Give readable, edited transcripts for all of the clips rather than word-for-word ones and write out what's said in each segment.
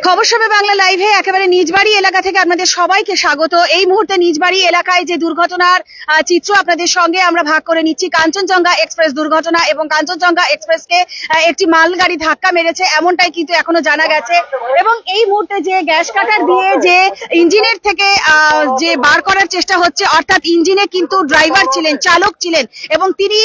খবর সবে বাংলা লাইভে একেবারে নিজবাড়ি এলাকা থেকে আপনাদের সবাইকে স্বাগত। এই মুহূর্তে নিজবাড়ি এলাকায় যে দুর্ঘটনার চিত্র আপনাদের সঙ্গে আমরা ভাগ করে নিচ্ছি। কাঞ্চনজঙ্ঘা এক্সপ্রেস দুর্ঘটনা এবং কাঞ্চনজঙ্ঘা এক্সপ্রেসকে একটি মালগাড়ি ধাক্কা মেরেছে, এমনটাই কিন্তু এখনো জানা গেছে। এবং এই মুহূর্তে যে গ্যাস কাটার দিয়ে যে ইঞ্জিনের থেকে যে বার করার চেষ্টা হচ্ছে, অর্থাৎ ইঞ্জিনে কিন্তু ড্রাইভার ছিলেন, চালক ছিলেন এবং তিনি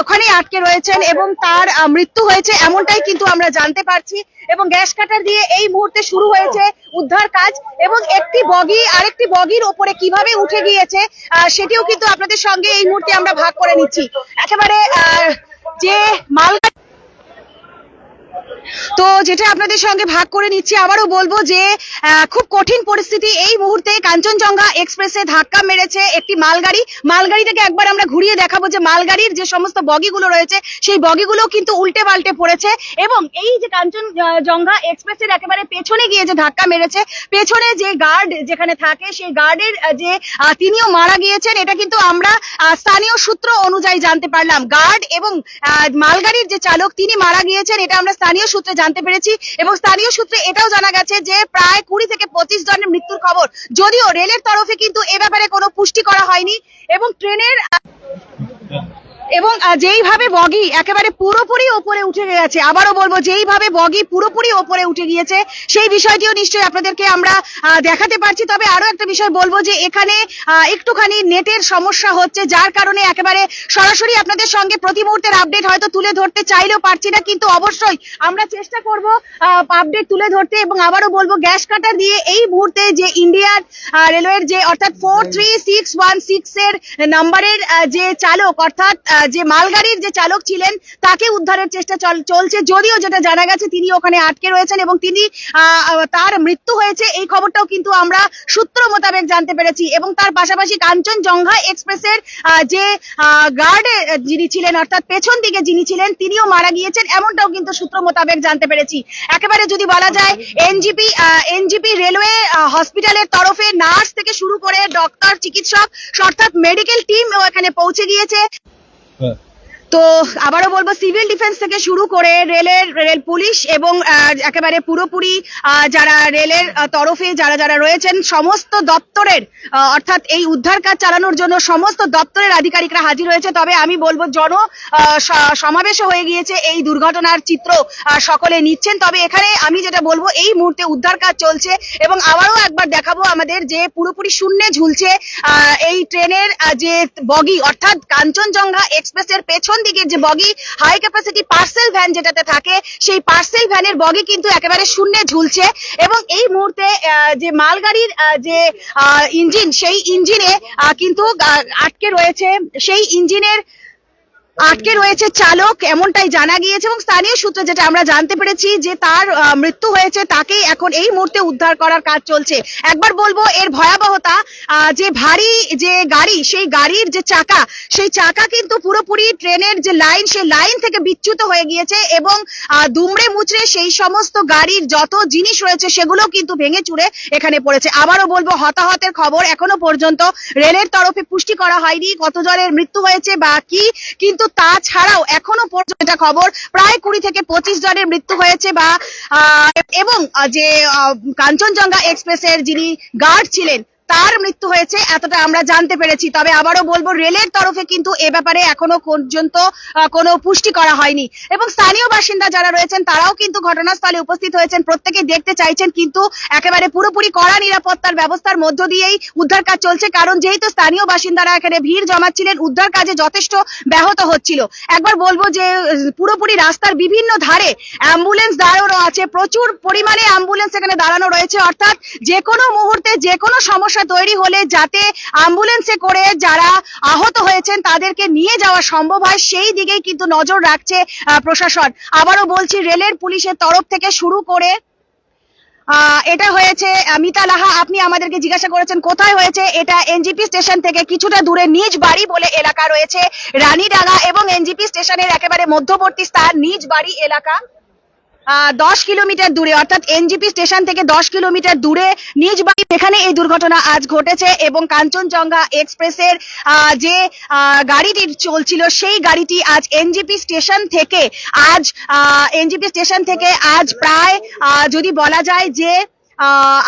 ওখানেই আটকে রয়েছেন এবং তার মৃত্যু হয়েছে, এমনটাই কিন্তু আমরা জানতে পারছি। এবং গ্যাস কাটার দিয়ে এই মুহূর্তে শুরু হয়েছে উদ্ধার কাজ এবং একটি বগি আরেকটি বগির ওপরে কিভাবে উঠে গিয়েছে সেটিও কিন্তু আপনাদের সঙ্গে এই মুহূর্তে আমরা ভাগ করে নিচ্ছি। একেবারে যে মালগাড়ি তো যেটা আপনাদের সঙ্গে ভাগ করে নিচ্ছি, আবারও বলবো যে খুব কঠিন পরিস্থিতি এই মুহূর্তে। কাঞ্চনজঙ্ঘা এক্সপ্রেসে ধাক্কা মেরেছে একটি মালগাড়িটাকে একবার আমরা ঘুরিয়ে দেখাবো যে মালগাড়ির যে সমস্ত বগিগুলো রয়েছে সেই বগিগুলো কিন্তু উল্টে পাল্টে পড়েছে। এবং এই যে কাঞ্চনজঙ্ঘা এক্সপ্রেসের একেবারে পেছনে গিয়ে যে ধাক্কা মেরেছে, পেছনে যে গার্ড যেখানে থাকে সেই গার্ডের যে তিনিও মারা গিয়েছেন, এটা কিন্তু আমরা স্থানীয় সূত্র অনুযায়ী জানতে পারলাম। গার্ড এবং মালগাড়ির যে চালক তিনি মারা গিয়েছেন, এটা আমরা স্থানীয় সূত্রে জানতে পেরেছি। এবং স্থানীয় সূত্রে এটাও জানা গেছে যে প্রায় 20 থেকে 25 জনের মৃত্যুর খবর, যদিও রেলের তরফে কিন্তু এ ব্যাপারে কোনো পুষ্টি করা হয়নি। এবং ট্রেনের এবং যেইভাবে বগি একেবারে পুরোপুরি ওপরে উঠে গেছে, আবারও বলবো যেইভাবে বগি পুরোপুরি ওপরে উঠে গিয়েছে সেই বিষয়টিও নিশ্চয়ই আপনাদেরকে আমরা দেখাতে পারছি। তবে আরো একটা বিষয় বলবো যে এখানে একটুখানি নেটের সমস্যা হচ্ছে, যার কারণে একেবারে সরাসরি আপনাদের সঙ্গে প্রতি মুহূর্তের আপডেট হয়তো তুলে ধরতে চাইলেও পারছি না, কিন্তু অবশ্যই আমরা চেষ্টা করব আপডেট তুলে ধরতে। এবং আবারও বলবো গ্যাস কাটার দিয়ে এই মুহূর্তে যে ইন্ডিয়ান রেলওয়ের যে অর্থাৎ 43616 এর নাম্বারের যে চালক, অর্থাৎ যে মালগাড়ির যে চালক ছিলেন, তাকে উদ্ধারের চেষ্টা চলছে। যদিও যেটা জানা গেছে তিনি ওখানে আটকে রয়েছেন এবং তিনি তার মৃত্যু হয়েছে, এই খবরটাও কিন্তু আমরা সূত্র মোতাবেক জানতে পেরেছি। এবং তার পাশাপাশি কাঞ্চনজঙ্ঘা এক্সপ্রেসের যে গার্ডে যিনি ছিলেন, অর্থাৎ পেছন দিকে যিনি ছিলেন, তিনিও মারা গিয়েছেন, এমনটাও কিন্তু সূত্র মোতাবেক জানতে পেরেছি। একেবারে যদি বলা যায় এনজিপি রেলওয়ে হসপিটালের তরফে নার্স থেকে শুরু করে ডক্টর, চিকিৎসক অর্থাৎ মেডিকেল টিম এখানে পৌঁছে গিয়েছে। তো আবারও বলবো সিভিল ডিফেন্স থেকে শুরু করে রেল পুলিশ এবং একেবারে পুরোপুরি যারা রেলের তরফে যারা রয়েছেন সমস্ত দপ্তরের, অর্থাৎ এই উদ্ধার কাজ চালানোর জন্য সমস্ত দপ্তরের আধিকারিকরা হাজির হয়েছে। তবে আমি বলবো সমাবেশ হয়ে গিয়েছে, এই দুর্ঘটনার চিত্র সকলে নিচ্ছেন। তবে এখানে আমি যেটা বলবো এই মুহূর্তে উদ্ধার কাজ চলছে এবং আবারও একবার দেখাবো আমাদের যে পুরোপুরি শূন্যে ঝুলছে এই ট্রেনের যে বগি, অর্থাৎ কাঞ্চনজঙ্ঘা এক্সপ্রেসের পেছন দিকের যে বগি, হাই ক্যাপাসিটি পার্সেল ভ্যান যেটাতে থাকে, সেই পার্সেল ভ্যানের বগি কিন্তু একেবারে শূন্যে ঝুলছে। এবং এই মুহূর্তে যে মালগাড়ির যে ইঞ্জিন, সেই ইঞ্জিনে কিন্তু আটকে রয়েছে চালক, এমনটাই জানা গিয়েছে। এবং স্থানীয় সূত্রে যেটা আমরা জানতে পেরেছি যে তার মৃত্যু হয়েছে, তাকে এখন এই মুহূর্তে উদ্ধার করার কাজ চলছে। একবার বলবো এর ভয়াবহতা, যে ভারী যে গাড়ি, সেই গাড়ির যে চাকা, সেই চাকা কিন্তু পুরোপুরি ট্রেনের যে লাইন, সেই লাইন থেকে বিচ্যুত হয়ে গিয়েছে এবং দুমড়ে মুচড়ে সেই সমস্ত গাড়ির যত জিনিস রয়েছে সেগুলো কিন্তু ভেঙে চুরে এখানে পড়েছে। আবারও বলবো হতাহতের খবর এখনো পর্যন্ত রেলের তরফে পুষ্টি করা হয়নি কত জনের মৃত্যু হয়েছে বা কি, কিন্তু তাছাড়াও এখনো পর্যন্ত খবর প্রায় 20 থেকে 25 জনের মৃত্যু হয়েছে বা এবং যে কাঞ্চনজঙ্ঘা এক্সপ্রেসের যিনি গার্ড ছিলেন তার মৃত্যু হয়েছে, এতটা আমরা জানতে পেরেছি। তবে আবারও বলবো রেলের তরফে কিন্তু এ ব্যাপারে এখনো পর্যন্ত কোনো পুষ্টি করা হয়নি। এবং স্থানীয় বাসিন্দা যারা রয়েছেন তারাও কিন্তু ঘটনাস্থলে উপস্থিত হয়েছেন, প্রত্যেকে দেখতে চাইছেন, কিন্তু একেবারে পুরোপুরি কড়া নিরাপত্তার ব্যবস্থার মধ্য দিয়েই উদ্ধার কাজ চলছে। কারণ যেহেতু স্থানীয় বাসিন্দারা এখানে ভিড় জমাচ্ছিলেন, উদ্ধার কাজে যথেষ্ট ব্যাহত হচ্ছিল। একবার বলবো যে পুরোপুরি রাস্তার বিভিন্ন ধারে অ্যাম্বুলেন্স দাঁড়ানো আছে, প্রচুর পরিমাণে অ্যাম্বুলেন্স এখানে দাঁড়ানো রয়েছে, অর্থাৎ যে কোনো মুহূর্তে যে কোনো সমস্যা তৈরি হলে যাতে অ্যাম্বুলেন্সে করে যারা আহত হয়েছেন তাদেরকে নিয়ে যাওয়া সম্ভব হয়, সেই দিকেই কিন্তু নজর রাখছে প্রশাসন। আবারও বলছি রেলের পুলিশের তরফ থেকে শুরু করে এটা হয়েছে মিতা লাহা, আপনি আমাদেরকে জিজ্ঞাসা করেছেন কোথায় হয়েছে, এটা এনজিপি স্টেশন থেকে কিছুটা দূরে নিজ বাড়ি বলে এলাকা রয়েছে রানীডাঙ্গা এবং এনজিপি স্টেশনের একেবারে মধ্যবর্তী স্থান নিজ বাড়ি এলাকা। 10 কিলোমিটার দূরে অর্থাৎ এনজিপি স্টেশন থেকে 10 কিলোমিটার দূরে নিজ বাড়ি এখানে এই দুর্ঘটনা আজ ঘটেছে এবং কাঞ্চনজঙ্ঘা এক্সপ্রেসের যে গাড়িটি চলছিল সেই গাড়িটি আজ এনজিপি স্টেশন থেকে আজ প্রায় যদি বলা যায় যে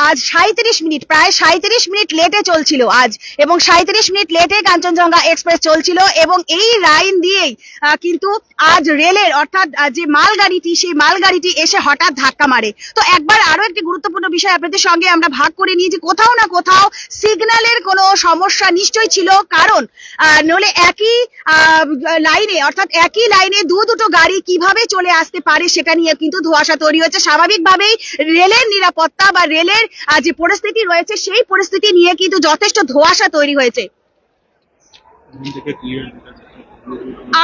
আজ 37 মিনিট প্রায় 37 মিনিট লেটে চলছিল আজ এবং 37 মিনিট লেটে কাঞ্চনজঙ্ঘা এক্সপ্রেস চলছিল এবং এই লাইন দিয়েই কিন্তু আজ রেলের অর্থাৎ যে মালগাড়িটি সেই মালগাড়িটি এসে হঠাৎ ধাক্কা মারে। তো একবার আরো একটি গুরুত্বপূর্ণ বিষয় আপনাদের সঙ্গে আমরা ভাগ করে নিই যে কোথাও না কোথাও সিগন্যালের কোনো সমস্যা নিশ্চয়ই ছিল, কারণ নইলে একই লাইনে অর্থাৎ একই লাইনে দুটো গাড়ি কিভাবে চলে আসতে পারে সেটা নিয়ে কিন্তু ধোঁয়াশা তৈরি হয়েছে। স্বাভাবিকভাবেই রেলের নিরাপত্তা বা রেলের যে পরিস্থিতি রয়েছে সেই পরিস্থিতি নিয়ে কিন্তু যথেষ্ট ধোঁয়াশা তৈরি হয়েছে।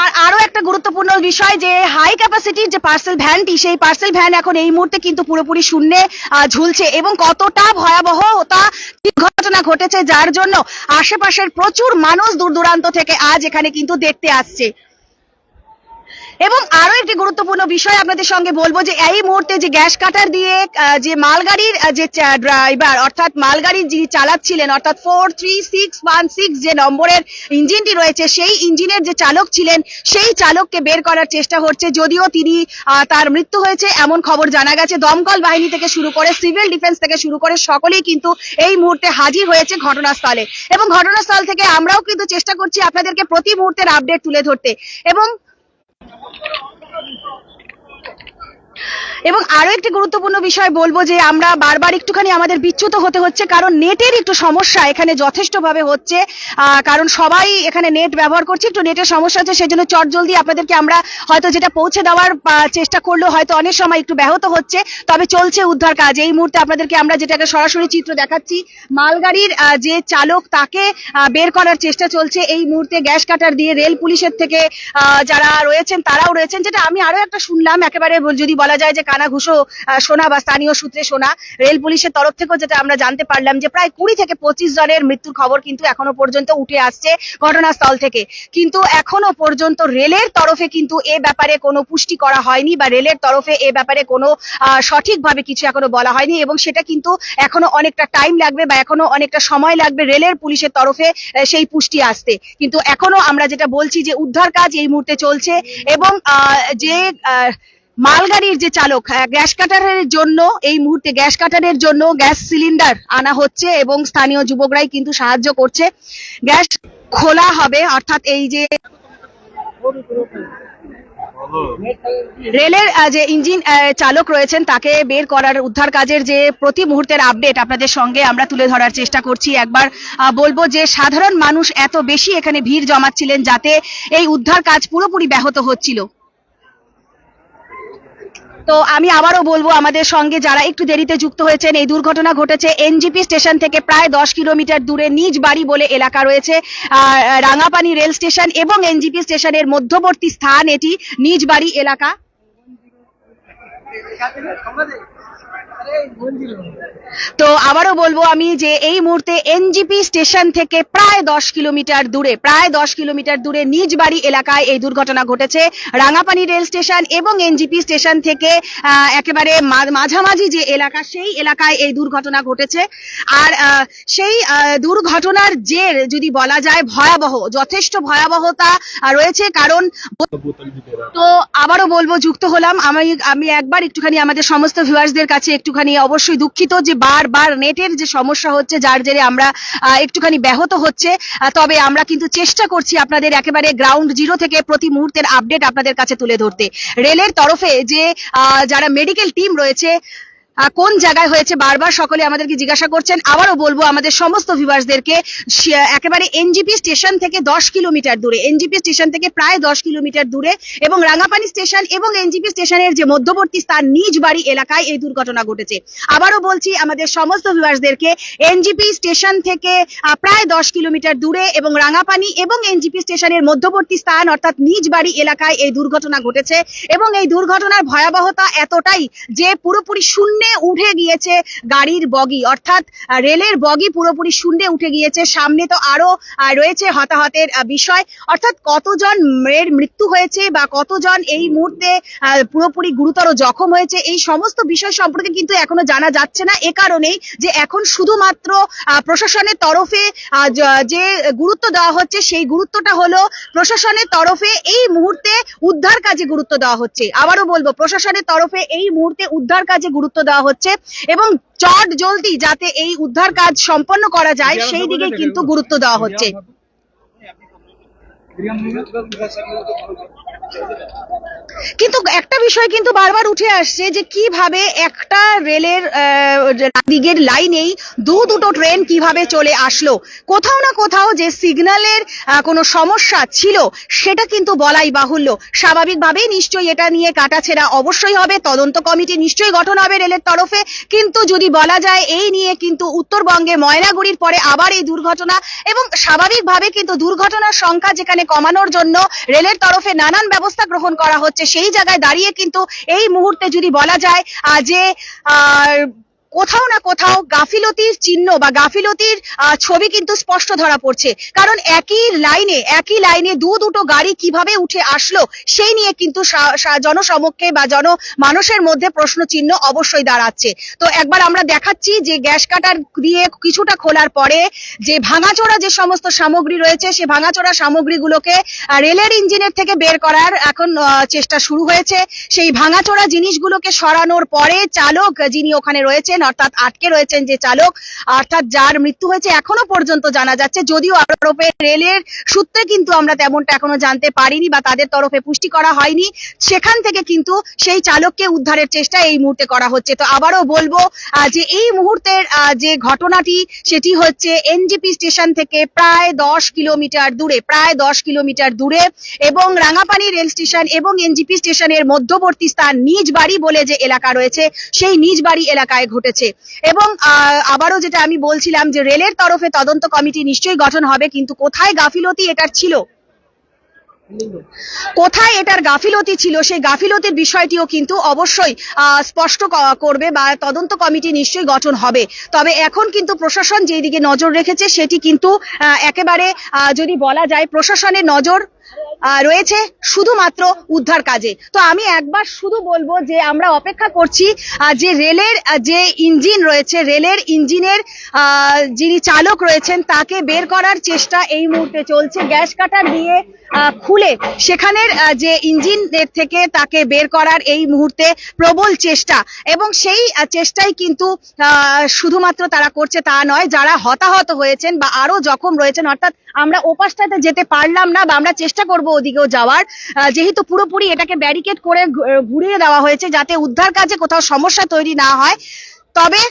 আর আরো একটা গুরুত্বপূর্ণ বিষয় যে হাই ক্যাপাসিটির যে পার্সেল ভ্যানটি সেই পার্সেল ভ্যান এখন এই মুহূর্তে কিন্তু পুরোপুরি শূন্যে ঝুলছে এবং কতটা ভয়াবহ তা দুর্ঘটনা ঘটেছে যার জন্য আশেপাশের প্রচুর মানুষ দূর দূরান্ত থেকে আজ এখানে কিন্তু দেখতে আসছে। এবং আরো একটি গুরুত্বপূর্ণ বিষয় আপনাদের সঙ্গে বলবো যে এই মুহূর্তে যে গ্যাস কাটার দিয়ে যে মালগাড়ির যে ড্রাইভার অর্থাৎ মালগাড়ির যিনি চালাচ্ছিলেন অর্থাৎ 43616 যে নম্বরের ইঞ্জিনটি রয়েছে সেই ইঞ্জিনের যে চালক ছিলেন সেই চালককে বের করার চেষ্টা হচ্ছে, যদিও তিনি তার মৃত্যু হয়েছে এমন খবর জানা গেছে। দমকল বাহিনী থেকে শুরু করে সিভিল ডিফেন্স থেকে শুরু করে সকলেই কিন্তু এই মুহূর্তে হাজির হয়েছে ঘটনাস্থলে এবং ঘটনাস্থল থেকে আমরাও কিন্তু চেষ্টা করছি আপনাদেরকে প্রতি মুহূর্তের আপডেট তুলে ধরতে। এবং আরো একটি গুরুত্বপূর্ণ বিষয় বলবো যে আমরা বারবার একটুখানি আমাদের বিচ্যুত হতে হচ্ছে, কারণ নেটের একটু সমস্যা এখানে যথেষ্ট ভাবে হচ্ছে, কারণ সবাই এখানে নেট ব্যবহার করছে, একটু নেটের সমস্যা হচ্ছে, সেজন্য চটজলদি আপনাদেরকে আমরা হয়তো যেটা পৌঁছে দেওয়ার চেষ্টা করলেও হয়তো অনেক সময় একটু ব্যাহত হচ্ছে, তবে চলছে উদ্ধার কাজ। এই মুহূর্তে আপনাদেরকে আমরা যেটাকে সরাসরি চিত্র দেখাচ্ছি, মালগাড়ির যে চালক তাকে বের করার চেষ্টা চলছে এই মুহূর্তে গ্যাস কাটার দিয়ে। রেল পুলিশের থেকে যারা রয়েছেন তারাও রয়েছেন, যেটা আমি আরো একটা শুনলাম একেবারে যদি বলা যায় যে কানাঘুষো শোনা বা স্থানীয় সূত্রে শোনা, রেল পুলিশের তরফ থেকেও যেটা আমরা জানতে পারলাম যে প্রায় 20 থেকে 25 জনের মৃত্যুর খবর কিন্তু এখনো পর্যন্ত উঠে আসছে ঘটনাস্থল থেকে, কিন্তু এখনো পর্যন্ত রেলের তরফে কিন্তু এ ব্যাপারে কোনো পুষ্টি করা হয়নি বা রেলের তরফে এ ব্যাপারে কোনো সঠিকভাবে কিছু এখনো বলা হয়নি এবং সেটা কিন্তু এখনো অনেকটা টাইম লাগবে বা এখনো অনেকটা সময় লাগবে রেলের পুলিশের তরফে সেই পুষ্টি আসতে। কিন্তু এখনো আমরা যেটা বলছি যে উদ্ধার কাজ এই মুহূর্তে চলছে এবং যে মালগাড়ির যে চালক গ্যাস কাটারের জন্য এই মুহূর্তে গ্যাস কাটারের জন্য গ্যাস সিলিন্ডার আনা হচ্ছে এবং স্থানীয় যুবকরাই কিন্তু সাহায্য করছে। গ্যাস খোলা হবে অর্থাৎ এই যে রেলের যে ইঞ্জিন চালক রয়েছেন তাকে বের করার উদ্ধার কাজের যে প্রতি মুহূর্তের আপডেট আপনাদের সঙ্গে আমরা তুলে ধরার চেষ্টা করছি। একবার বলবো যে সাধারণ মানুষ এত বেশি এখানে ভিড় জমাচ্ছিলেন যাতে এই উদ্ধার কাজ পুরোপুরি ব্যাহত হচ্ছিল। তো আমি আবারও বলবো আমাদের সঙ্গে যারা একটু দেরিতে যুক্ত হয়েছেন, এই দুর্ঘটনা ঘটেছে এনজিপি স্টেশন থেকে প্রায় 10 কিলোমিটার দূরে নিজ বাড়ি বলে এলাকা রয়েছে, রাঙাপানি রেল স্টেশন এবং এনজিপি স্টেশনের মধ্যবর্তী স্থান এটি নিজ বাড়ি এলাকা। তো আবারও বলবো আমি যে এই মুহূর্তে এনজিপি স্টেশন থেকে প্রায় 10 কিলোমিটার দূরে নিজ বাড়ি এলাকায় এই দুর্ঘটনা ঘটেছে। রাঙাপানি রেল স্টেশন এবং এনজিপি স্টেশন থেকে একেবারে মাঝামাঝি যে এলাকা সেই এলাকায় এই দুর্ঘটনা ঘটেছে। আর সেই দুর্ঘটনার জের যদি বলা যায় ভয়াবহ, যথেষ্ট ভয়াবহতা রয়েছে, কারণ তো আবারও বলবো যুক্ত হলাম আমি একবার একটুখানি আমাদের সমস্ত ভিউয়ার্সদের কাছে একটুখানি অবশ্যই দুঃখিত যে বারবার নেটের যে সমস্যা হচ্ছে যার জেরে আমরা একটুখানি ব্যাহত হচ্ছে, তবে আমরা কিন্তু চেষ্টা করছি আপনাদের একেবারে গ্রাউন্ড জিরো থেকে প্রতি মুহূর্তের আপডেট আপনাদের কাছে তুলে ধরতে। রেলের তরফে যে যারা মেডিকেল টিম রয়েছে কোন জায়গায় হয়েছে বারবার সকলে আমাদেরকে জিজ্ঞাসা করছেন। আবারও বলবো আমাদের সমস্ত ভিউয়ার্সদেরকে একেবারে এনজিপি স্টেশন থেকে 10 কিলোমিটার দূরে, এনজিপি স্টেশন থেকে প্রায় 10 কিলোমিটার দূরে এবং রাঙাপানি স্টেশন এবং এনজিপি স্টেশনের যে মধ্যবর্তী স্থান নিজ বাড়ি এলাকায় এই দুর্ঘটনা ঘটেছে। আবারও বলছি আমাদের সমস্ত ভিউয়ার্সদেরকে এনজিপি স্টেশন থেকে প্রায় 10 কিলোমিটার দূরে এবং রাঙাপানি এবং এনজিপি স্টেশনের মধ্যবর্তী স্থান অর্থাৎ নিজ বাড়ি এলাকায় এই দুর্ঘটনা ঘটেছে এবং এই দুর্ঘটনার ভয়াবহতা এতটাই যে পুরোপুরি শূন্যে উঠে গিয়েছে গাড়ির বগি, অর্থাৎ রেলের বগি পুরোপুরি শূন্যে উঠে গিয়েছে। সামনে তো আরো রয়েছে হতাহতের বিষয়, অর্থাৎ কতজন এর মৃত্যু হয়েছে বা কতজন এই মুহূর্তে পুরোপুরি গুরুতর জখম হয়েছে, এই সমস্ত বিষয় সম্পর্কে কিন্তু এখনো জানা যাচ্ছে না। এ কারণেই যে এখন শুধুমাত্র প্রশাসনের তরফে যে গুরুত্ব দেওয়া হচ্ছে, সেই গুরুত্বটা হলো প্রশাসনের তরফে এই মুহূর্তে উদ্ধার কাজে গুরুত্ব দেওয়া হচ্ছে। আবারও বলবো, প্রশাসনের তরফে এই মুহূর্তে উদ্ধার কাজে গুরুত্ব দেওয়া হচ্ছে এবং চট জলদি যাতে এই উদ্ধার কাজ সম্পন্ন করা যায় সেই দিকে কিন্তু গুরুত্ব দেওয়া হচ্ছে। কিন্তু একটা বিষয় কিন্তু বারবার উঠে আসছে যে কিভাবে একটা রেলের দিকের লাইনেই দুটো ট্রেন কিভাবে চলে আসলো। কোথাও না কোথাও যে সিগন্যালের কোনো সমস্যা ছিল সেটা কিন্তু বলাই বাহুল্য। স্বাভাবিকভাবেই নিশ্চয়ই এটা নিয়ে কাটাছেঁড়া অবশ্যই হবে, তদন্ত কমিটি নিশ্চয়ই গঠন হবে রেলের তরফে। কিন্তু যদি বলা যায় এই নিয়ে কিন্তু উত্তরবঙ্গে ময়নাগুড়ির পরে আবার এই দুর্ঘটনা, এবং স্বাভাবিকভাবে কিন্তু দুর্ঘটনার সংখ্যা যেখানে কমানোর জন্য রেলের তরফে নানান ব্যবস্থা গ্রহণ করা হচ্ছে, সেই জায়গায় দাঁড়িয়ে কিন্তু এই মুহূর্তে যদি বলা যায় যে কোথাও না কোথাও গাফিলতির চিহ্ন বা গাফিলতির ছবি কিন্তু স্পষ্ট ধরা পড়ছে। কারণ একই লাইনে দুটো গাড়ি কিভাবে উঠে আসলো সেই নিয়ে কিন্তু জনসমক্ষে বা মানুষের মধ্যে প্রশ্ন চিহ্ন অবশ্যই দাঁড়াচ্ছে। তো একবার আমরা দেখাচ্ছি যে গ্যাস কাটার দিয়ে কিছুটা খোলার পরে যে ভাঙাচোরা যে সমস্ত সামগ্রী রয়েছে, সে ভাঙাচোরা সামগ্রীগুলোকে রেলের ইঞ্জিনের থেকে বের করার এখন চেষ্টা শুরু হয়েছে। সেই ভাঙাচোরা জিনিসগুলোকে সরানোর পরে চালক যিনি ওখানে রয়েছেন, অর্থাৎ আটকে রয়েছেন যে চালক, অর্থাৎ যার মৃত্যু হয়েছে এখনো পর্যন্ত জানা যাচ্ছে, যদিও আরোপে রেলের সূত্রে কিন্তু আমরা তেমনটা এখনো জানতে পারিনি বা তাদের তরফে পুষ্টি করা হয়নি, সেখান থেকে কিন্তু সেই চালককে উদ্ধারের চেষ্টা এই মুহূর্তে করা হচ্ছে। তো আবারও বলবো যে এই মুহূর্তের যে ঘটনাটি সেটি হচ্ছে এনজিপি স্টেশন থেকে প্রায় 10 কিলোমিটার দূরে এবং রাঙাপানি রেল স্টেশন এবং এনজিপি স্টেশনের মধ্যবর্তী স্থান নিজ বাড়ি বলে যে এলাকা রয়েছে, সেই নিজ বাড়ি এলাকায় ঘটেছে। এবং আবারও যেটা আমি বলছিলাম যে রেলের তরফে তদন্ত কমিটি নিশ্চয়ই গঠন হবে, কিন্তু কোথায় গাফিলতি এটার ছিল, কোথায় এটার গাফিলতি ছিল, সেই গাফিলতির বিষয়টিও কিন্তু অবশ্যই স্পষ্ট করবে বা তদন্ত কমিটি নিশ্চয়ই গঠন হবে। তবে এখন কিন্তু প্রশাসন যেই দিকে নজর রেখেছে সেটি কিন্তু একেবারে যদি বলা যায় প্রশাসনের নজর রয়েছে শুধুমাত্র উদ্ধার কাজে। তো আমি একবার শুধু বলবো যে আমরা অপেক্ষা করছি যে রেলের যে ইঞ্জিন রয়েছে, রেলের ইঞ্জিনের যিনি চালক রয়েছেন তাকে বের করার চেষ্টা এই মুহূর্তে চলছে। গ্যাস কাটার দিয়ে খুলে সেখানের যে ইঞ্জিনের থেকে তাকে বের করার এই মুহূর্তে প্রবল চেষ্টা, এবং সেই চেষ্টাই কিন্তু শুধুমাত্র তারা করছে তা নয়, যারা হতাহত হয়েছেন বা আরো জখম রয়েছেন, অর্থাৎ আমরা ওপাশটাতে যেতে পারলাম না বা আমরা চেষ্টা করব ওদিকেও যাওয়ার, যেহেতু পুরোপুরি এটাকে ব্যারিকেড করে ঘুরিয়ে দেওয়া হয়েছে যাতে উদ্ধার কাজে কোথাও সমস্যা তৈরি না হয়। তবে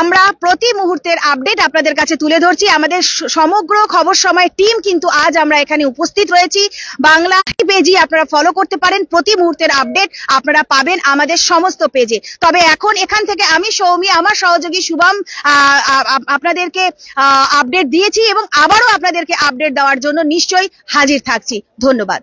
আমরা প্রতি মুহূর্তের আপডেট আপনাদের কাছে তুলে ধরছি। আমাদের সমগ্র খবর সময় টিম কিন্তু আজ আমরা এখানে উপস্থিত রয়েছি। বাংলা পেজই আপনারা ফলো করতে পারেন, প্রতি মুহূর্তের আপডেট আপনারা পাবেন আমাদের সমস্ত পেজে। তবে এখন এখান থেকে আমি সৌমি, আমার সহযোগী শুভম আপনাদেরকে আপডেট দিয়েছি এবং আবারও আপনাদেরকে আপডেট দেওয়ার জন্য নিশ্চয়ই হাজির থাকছি। ধন্যবাদ।